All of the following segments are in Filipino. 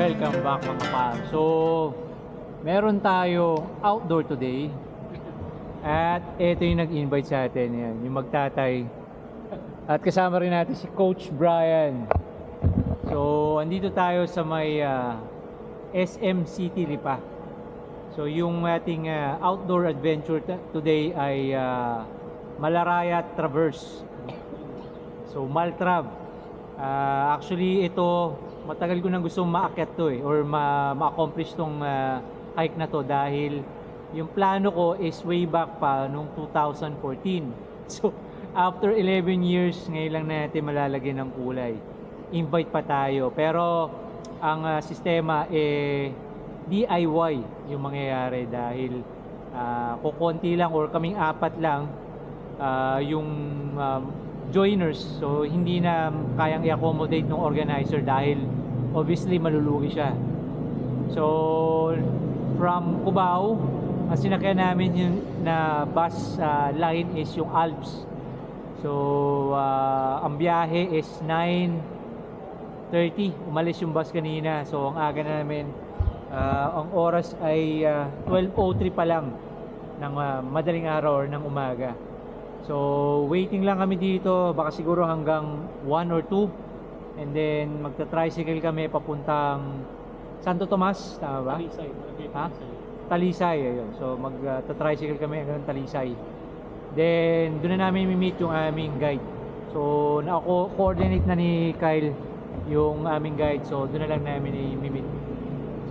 Welcome back mga pal. So, meron tayo outdoor today. At ito yung nag-invite sa atin. Yan, yung magtatay. At kasama rin natin si Coach Brian. So, andito tayo sa may SM City Lipa. So, yung ating outdoor adventure today ay Malaraya Traverse. So, Maltrav. Actually, ito matagal ko nang gusto maakyat to or ma-accomplish tong hike na to dahil yung plano ko is way back pa nung 2014. So after 11 years ngayon lang natin malalagyan ng kulay. Invite pa tayo pero ang sistema DIY yung mangyayari dahil kukonti lang or kaming apat lang yung joiners, so hindi na kayang i-accommodate ng organizer dahil obviously malulugi siya. So from Cubao, ang sinakyan namin yung na bus line is yung Alps. So ang biyahe is 9:30, umalis yung bus kanina. So ang aga namin, ang oras ay 12:03 pa lang ng madaling araw or ng umaga. So waiting lang kami dito, baka siguro hanggang 1 or 2, and then magta-tricycle kami papuntang Santo Tomas, tama ba? Talisay. Ha? Talisay, ayun. So magta-tricycle kami hanggang Talisay. Then doon na namin i-meet yung aming guide. So na-coordinate na ni Kyle yung aming guide. So doon na lang namin i-meet.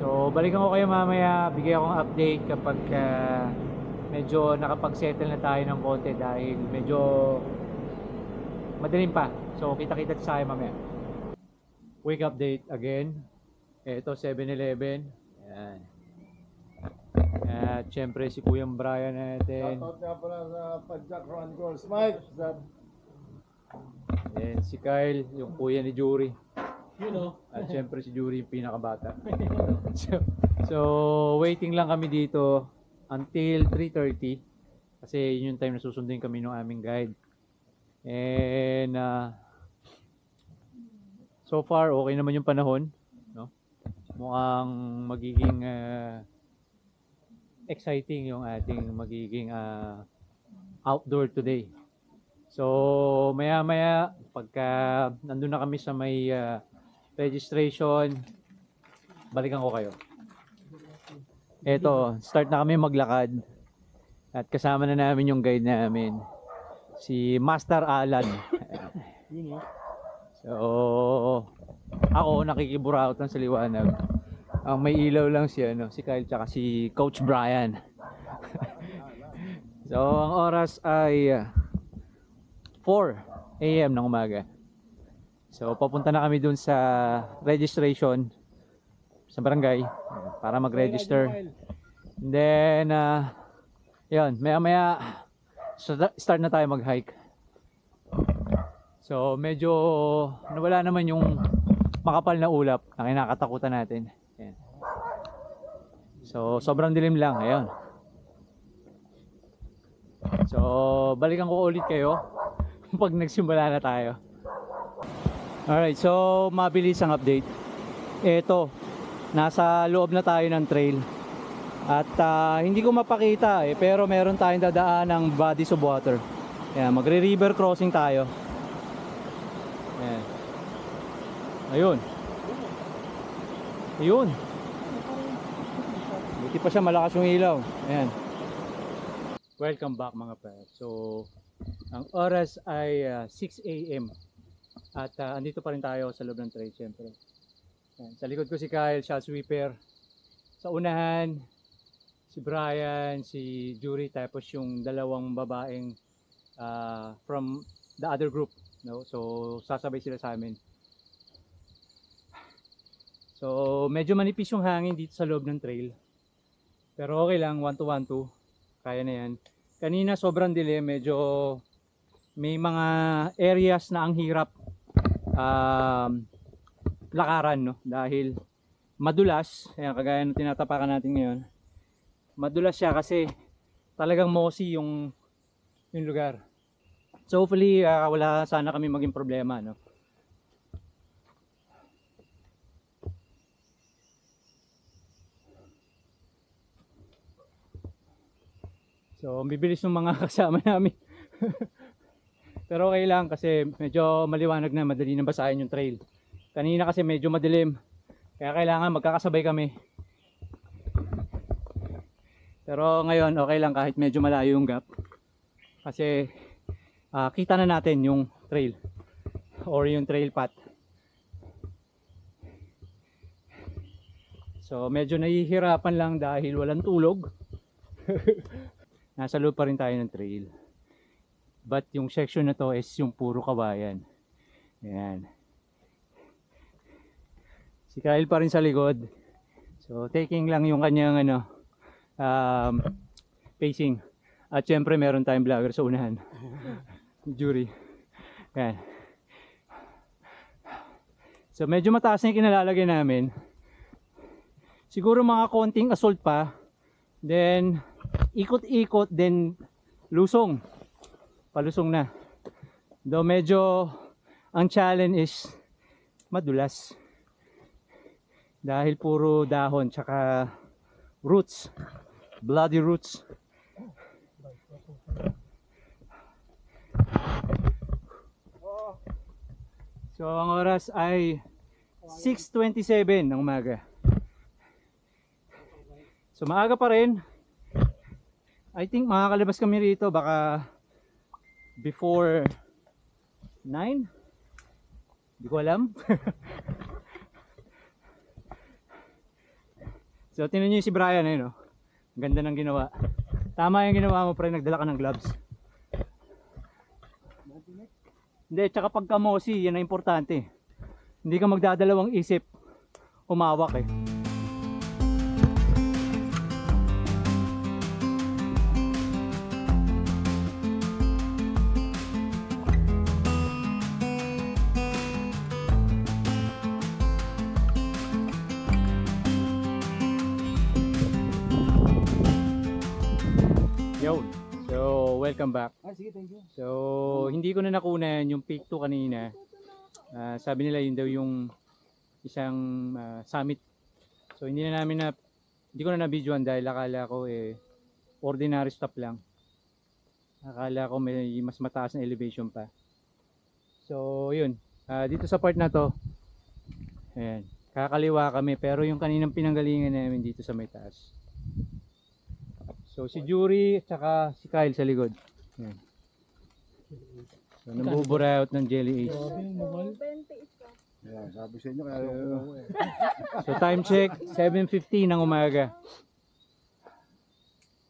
So balikan ko kayo mamaya, bigyan akong update kapag medyo nakapag-settle na tayo ng konti dahil medyo madilim pa. So kita-kita sa akin mamaya. Quick update again. Ito 7-Eleven. Ayan. At syempre si Kuyang Brian natin. Shoutout nga pala sa Padjak Run Course Mike. And si Kyle, yung kuya ni Jury. You know. At syempre si Jury yung pinakabata. So waiting lang kami dito until 3:30 kasi yun yung time na susundin kami ng aming guide. And so far okay naman yung panahon, no? Mukhang magiging exciting yung ating magiging outdoor today. So maya pagka nandun na kami sa may registration, balikan ko kayo. Eto, start na kami maglakad at kasama na namin yung guide namin, si Master Alan. So ako nakikiburautan sa liwanag. Ang may ilaw lang si Kyle tsaka si Coach Brian. So ang oras ay 4 AM ng umaga. So papunta na kami dun sa registration sa barangay para mag-register. And then yun, maya start na tayo mag-hike. So medyo nawala naman yung makapal na ulap na kinakatakutan natin. Ayan. So sobrang dilim lang, ayun. So balikan ko ulit kayo pag nagsimula na tayo. Alright, so mabilis ang update. Ito, nasa loob na tayo ng trail. At hindi ko mapakita pero meron tayong dadaan ng bodies of water. Ayan, magre-river crossing tayo. Ayan. Ayun. Ayun. Buti pa siya, malakas yung ilaw. Ayan. Welcome back mga pal. So, ang oras ay 6 AM. At andito pa rin tayo sa loob ng trail, syempre. Ayan. Sa likod ko si Kyle, shot sweeper. Sa unahan, si Brian, si Jury, tapos yung dalawang babaeng from the other group. No? So, sasabay sila sa amin. So, medyo manipis yung hangin dito sa loob ng trail. Pero okay lang, 1-2-1-2. Kaya na yan. Kanina sobrang dilim, medyo may mga areas na ang hirap lakaran, no? Dahil madulas, ayan, kagaya ng tinatapakan natin ngayon. Madulas siya kasi talagang mossy yung lugar. So hopefully wala sana kami maging problema, no? So bibilis ng mga kasama namin. Pero okay lang kasi medyo maliwanag na, madali na basahin yung trail. Kanina kasi medyo madilim, kaya kailangan magkakasabay kami. Pero ngayon okay lang kahit medyo malayo yung gap. Kasi kita na natin yung trail or yung trail path. So medyo nahihirapan lang dahil walang tulog. Nasa loob pa rin tayo ng trail. But yung section na to is yung puro kawayan. Ayan. Si Kyle pa rin sa likod. So taking lang yung kanyang pacing. At syempre meron tayong vlogger sa unahan. Jury. Ayan. So medyo mataas na yung kinalalagay namin. Siguro mga konting assault pa. Then ikot-ikot, then lusong. Palusong na. Though medyo ang challenge is madulas. Dahil puro dahon tsaka roots. Bloody roots. So ang oras ay 6:27 ng umaga. So maaga pa rin. I think makakalabas kami rito baka before 9. Hindi ko alam. So tingnan niyo si Brian ayun, no? Ang ganda ng ginawa. Tama yung ginawa mo, pre, nagdala ka ng gloves. Hindi, tsaka pagka mosi, yan ang importante. Hindi ka magdadalawang isip, umawak eh. Yo, so welcome back. Sige, thank you. So hindi ko na nakunan yung peak 2 kanina. Sabi nila yun daw yung isang summit. So hindi ko na na-videoan dahil akala ko ordinary stop lang. Akala ko may mas mataas na elevation pa. So yun, dito sa part na to, ayan, kakaliwa kami pero yung kaninang pinanggalingan namin dito sa may taas. So si Jury at saka si Kyle sa likod. Ayan. So nambubura out ng Jelly Ace. Yeah, sabi sa inyo kaya ako eh. So time check 7:15 ng umaga.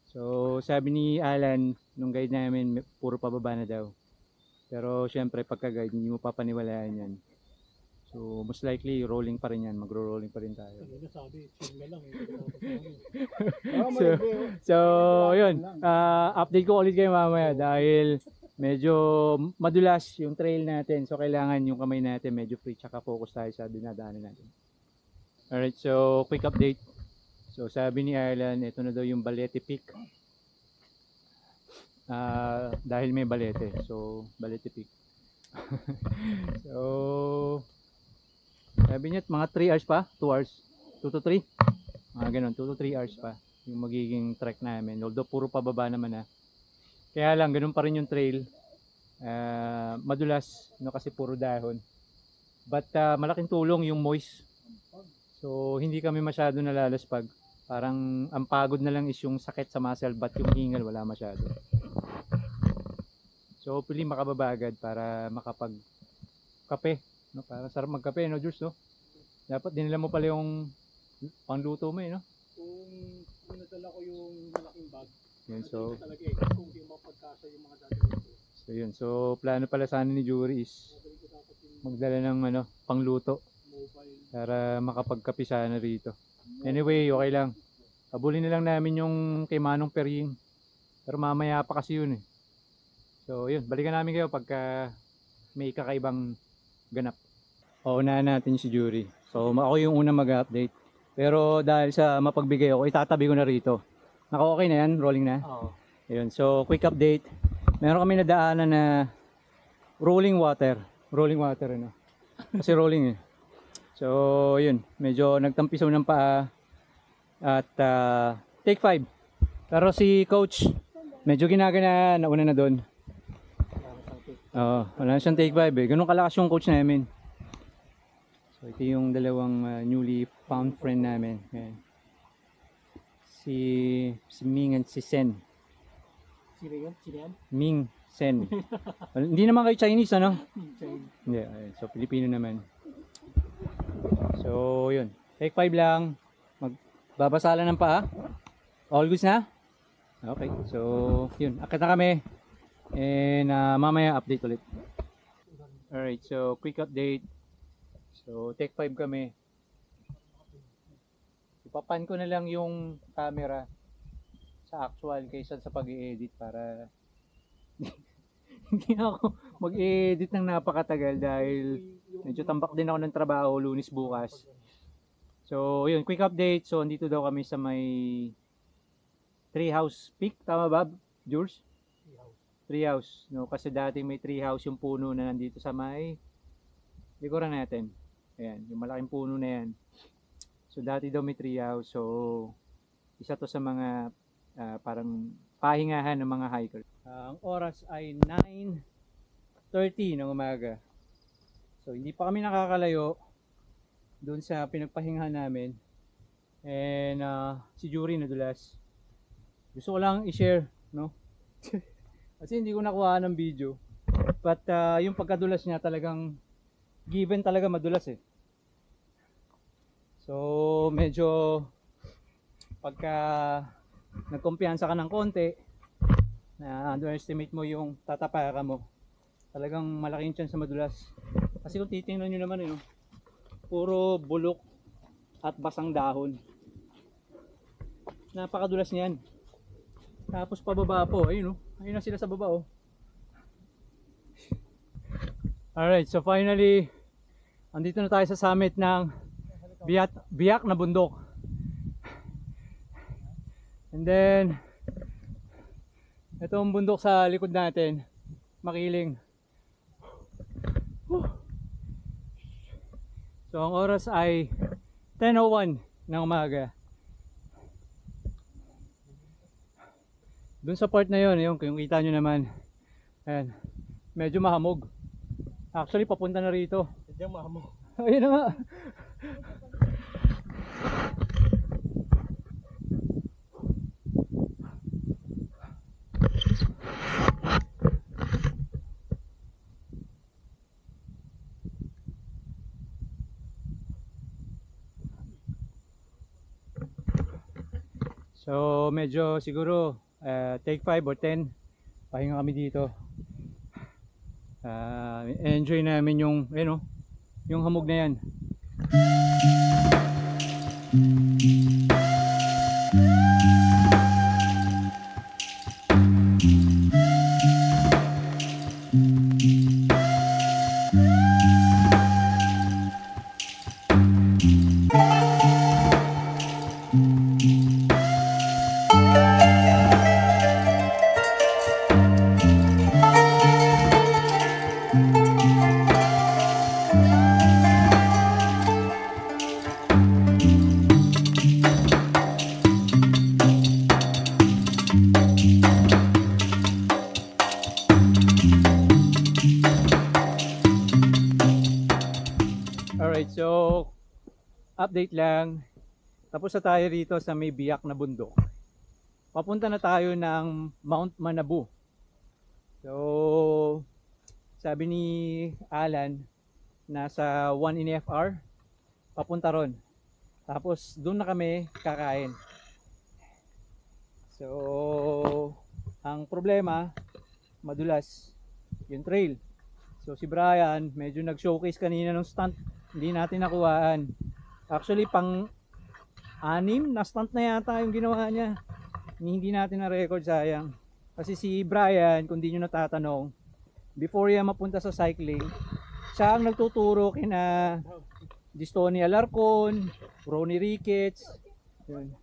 So sabi ni Alan nung guide namin puro pababa na daw. Pero syempre pagka guide hindi mo papaniwalaan yan. So most likely rolling pa rin yan, magro-rolling pa rin tayo. So yun, update ko ulit kayo mamaya dahil medyo madulas yung trail natin. So kailangan yung kamay natin medyo free tsaka focus tayo sa dinadaanan natin. Alright, so quick update. So sabi ni Ireland, ito na daw yung Balete Peak. Dahil may Balete, so Balete Peak. So sabi niya mga 3 hours pa, 2 hours, 2 to 3. Mga ganun, 2 to 3 hours pa yung magiging trek namin. Although puro pababa naman na. Kaya lang, ganun pa rin yung trail. Madulas, no, kasi puro dahon. But malaking tulong yung moist. So hindi kami masyado nalalaspag. Parang ang pagod na lang is yung sakit sa muscle, but yung hingal wala masyado. So hopefully makababa agad para makapag-kape. No, para sarap magkape, no, Jules, no? Dapat dinala mo pala yung pangluto mo, no? Kung nadala ko yung malaking bag, yun, so talaga kung di mapagkasa yung mga dadalhin ko. so yun, so plano pala sana ni Jury is magdala ng pangluto Mobile. para makapagkape sana rito. Anyway, okay lang. Habulin na lang namin yung kay Manong Perying. Pero mamaya pa kasi yun eh. So yun, balikan namin kayo pagka may kakaibang ganap. Unahan natin si Jury. So ako yung unang mag-update. Pero dahil sa mapagbigay ako, itatabi ko na rito. Naka-okay na yan? Rolling na? Oo. Ayun, so quick update. Meron kami nadaanan na rolling water. Rolling water, ano? Kasi rolling eh. So yun, medyo nagtampisaw ng paa. At take 5. Pero si coach, Medyo ginagana, nauna na doon. Oo, wala na siyang take 5 eh. Ganun kalakas yung coach namin. So ito yung dalawang newly found friend namin. Ayan. Si Ming and si Sen. Sino yun? Sino yan? Ming, Sen. Hindi naman kayo Chinese ano? Chinese. Hindi, ayun. So Pilipino naman. So yun, take 5 lang. Magbabasala ng paa. All goods na? Okay, so yun, akit na kami. And mamaya update ulit. Alright, so quick update. So take 5 kami. Ipapan ko na lang yung camera sa actual kaysa sa pag-i-edit para hindi na ako mag-edit ng napakatagal dahil medyo tambak din ako ng trabaho Lunes bukas. So yun, quick update. So andito daw kami sa may Treehouse Peak, tama ba, Jules? Treehouse, no? Kasi dati may treehouse yung puno na nandito sa may likuran natin. Ayan, yung malaking puno na yan. So dati daw may treehouse. So isa to sa mga parang pahingahan ng mga hiker. Ang oras ay 9:30 ng umaga. So hindi pa kami nakakalayo doon sa pinagpahingahan namin. And si Jury nadulas. Gusto ko lang i-share, no? Kasi hindi ko nakuha ng video. But yung pagkadulas niya talagang given talaga madulas eh. So medyo pagka nagkumpiyansa ka ng konti, na underestimate mo yung tatapaka mo, talagang malaking chance sa madulas. Kasi kung titingnan nyo naman no, puro bulok at basang dahon. Napakadulas niyan. Tapos pababa po, ayun oh. Ayun na sila sa baba oh. Alright, so finally andito na tayo sa summit ng biyak na bundok. And then ito ang bundok sa likod natin, Makiling. So ang oras ay 10:01 ng umaga. Doon sa part na yon, yung kita nyo naman, ayan, medyo mahamog. Actually papunta na rito. Medyo mahamog. Ayun na nga. So medyo siguro take 5 or 10 pahinga kami dito. Enjoy namin yung yung hamog na yan. Alright, so update lang. Tapos na tayo rito sa may biyak na bundok. Papunta na tayo ng Mount Manabu. So sabi ni Alan, nasa 1.5 hour papunta ron. Tapos doon na kami kakain. So ang problema, madulas yung trail. So si Brian medyo nag-showcase kanina ng stunt, hindi natin nakuhaan. Actually pang 6 na stunt na yata yung ginawa niya. Hindi natin na record, sayang. Kasi si Brian, kung di nyo natatanong, before yan mapunta sa cycling, siya ang nagtuturo kina Distoni Alarcon, Ronnie Ricketts. Yun.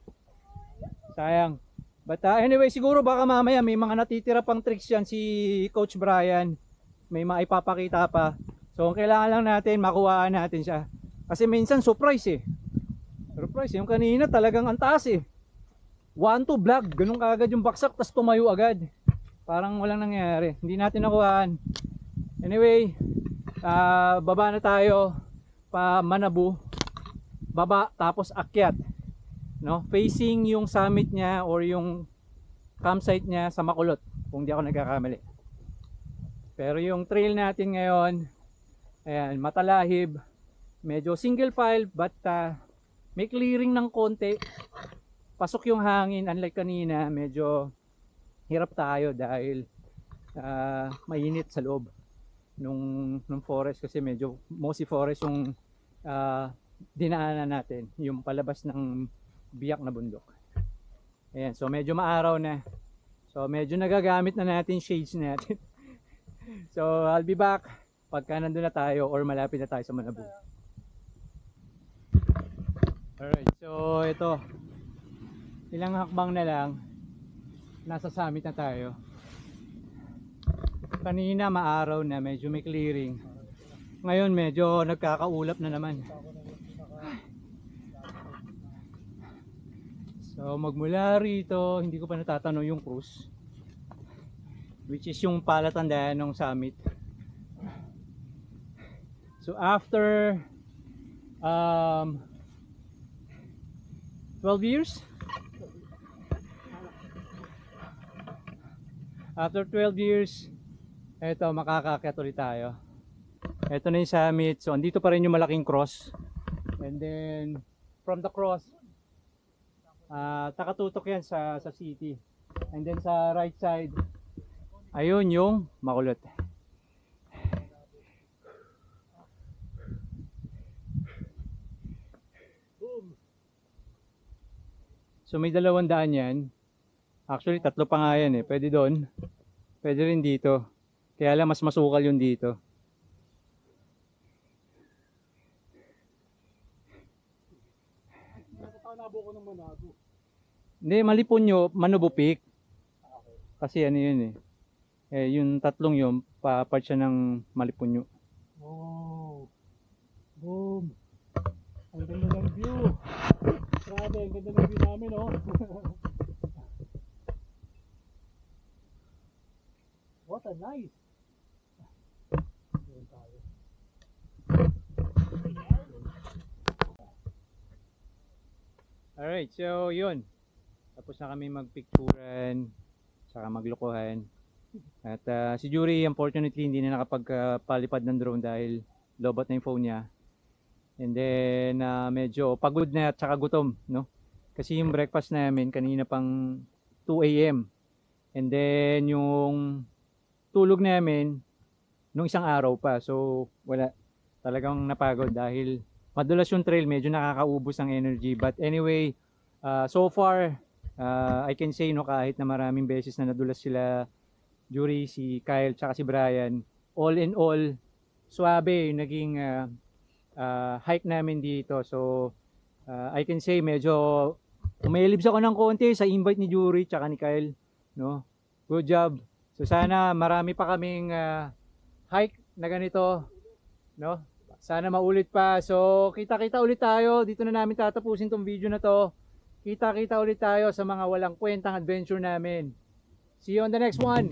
Sayang. But anyway, siguro baka mamaya may mga natitira pang tricks yan si Coach Brian. May maipapakita pa. So ang kailangan lang natin, makuhaan natin siya. Kasi minsan surprise eh. Surprise, yung kanina talagang ang taas eh. one to vlog, ganun kaagad yung baksak, tas tumayo agad. Parang walang nangyari. Hindi natin nakuhaan. Anyway, baba na tayo pa Manabu. Baba tapos akyat. No? Facing yung summit niya or yung campsite niya sa Makulot, kung di ako nagkakamali. Pero yung trail natin ngayon, ayan, matalahib. Medyo single file but may clearing ng konti. Pasok yung hangin, unlike kanina, medyo hirap tayo dahil mainit sa loob nung forest kasi medyo mossy forest yung dinaanan natin, yung palabas ng biyak na bundok. Ayan, so medyo maaraw na. So medyo nagagamit na natin shades natin. So I'll be back pagka nandun na tayo or malapit na tayo sa Manabu. Alright, so ito. Ilang hakbang na lang, nasa summit na tayo. Kanina maaraw na, medyo may clearing. Ngayon medyo nagkakaulap na naman. So magmula rito, hindi ko pa natatanong yung cruise, which is yung palatandaan ng summit. So after 12 years? After 12 years, eto makakaakyat ulit tayo. Eto na yung summit. So andito pa rin yung malaking cross. And then from the cross, takatutok yan sa city. And then sa right side, ayun yung Makulot. So may 200 yan. Actually, 3 pa nga yan eh. Pwede doon. Pwede rin dito. Kaya lang mas masukal yung dito. Nakatanabo ko ng Manabu. Hindi, Maliponyo, Manabu Peak. Kasi ano yun eh. Yung 3 yun, pa-part siya ng Maliponyo. Oh. Boom. Ang ganda ng view. Grabe, ang ganda ng view namin, oh. What a nice. Doon tayo. Alright, so yun. Tapos na kami magpicturan, saka maglokohan. At si Jury, unfortunately, hindi na nakapagpalipad ng drone dahil lobat na yung phone niya. And then medyo pagod na at saka gutom, no? Kasi yung breakfast namin kanina pang 2 AM. And then yung tulog namin nung isang araw pa. So wala, talagang napagod dahil madulas yung trail, medyo nakakaubos ng energy. But anyway, so far I can say, no, kahit na maraming beses na nadulas sila Jury, si Kyle, tsaka si Brian, all in all, swabe yung naging hike namin dito. So I can say medyo umailibs ako ng konti sa invite ni Jury tsaka ni Kyle, no? Good job. So sana marami pa kaming hike na ganito, no? Sana maulit pa. So kita-kita ulit tayo. Dito na namin tatapusin tong video na to. Kita-kita ulit tayo sa mga walang kwentang adventure namin. See you on the next one.